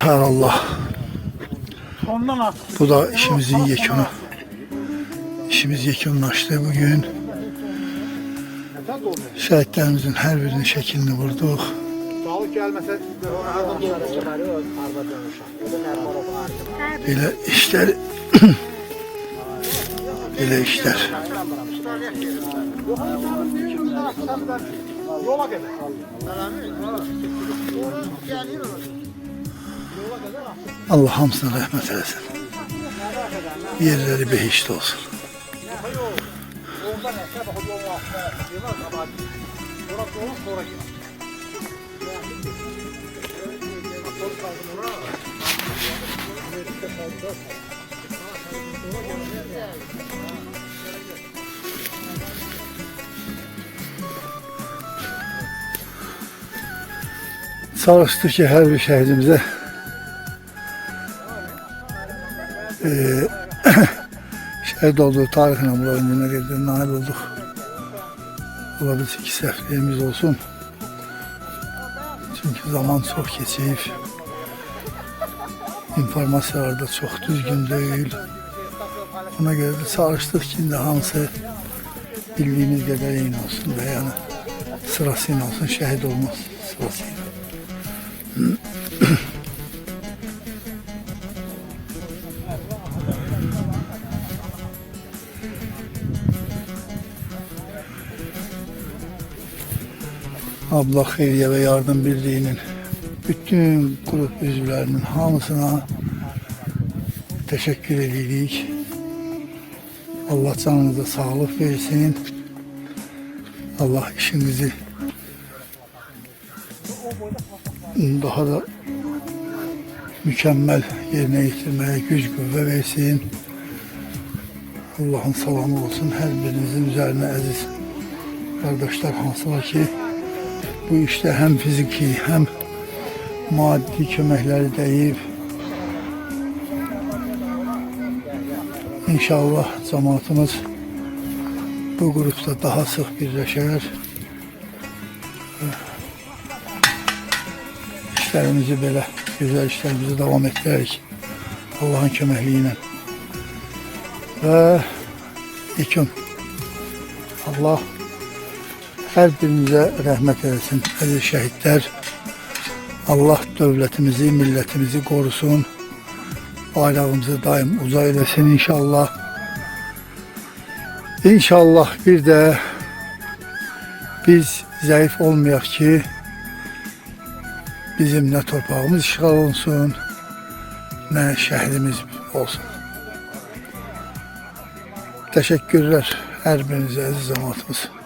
Allah. Bu da işimizin yekunu. İşimiz yekunlaştı bugün. Şehitlerimizin her birinin şeklini vurduk. Böyle işler böyle işler. Allah hamsına rahmet eylesin. Yerleri behişt olsun. Çalıştık ki her bir şehidimize şehit olduğu tarihine bulanına geldi, nail olduk. Olabilse ki seflerimiz olsun. Çünkü zaman çok geçip informasyonlarda çok düzgün değil. Ona göre de çalıştık ki hamısı bildiğimiz kadar yayın olsun ve yani sırasıyla olsun, şehit olmaz sırasıyla. Abla Xeyriye ve Yardım Birliği'nin bütün grup üzvlerinin hamısına teşekkür ediyoruz. Allah canınıza sağlık versin. Allah işinizi daha da mükemmel yerine getirmeye güç kuvvet versin. Allah'ın selamı olsun her birinizin üzerine aziz kardeşler, hansılar ki bu işte hem fiziki hem maddi köməkləri deyib. İnşallah cemaatimiz bu grupta daha sık birləşər. İşlerimizi belə, güzel işlerimizi devam etdirək Allah'ın köməkliyi ve yekun. Allah her birinize rahmet eylesin aziz şehitler. Allah devletimizi, milletimizi korusun. Bayrağımızı daim uza eylesin inşallah. İnşallah bir de biz zayıf olmayak ki bizim ne torpağımız işgal olsun, ne şehrimiz olsun. Teşekkürler her birinize aziz cemaatimiz.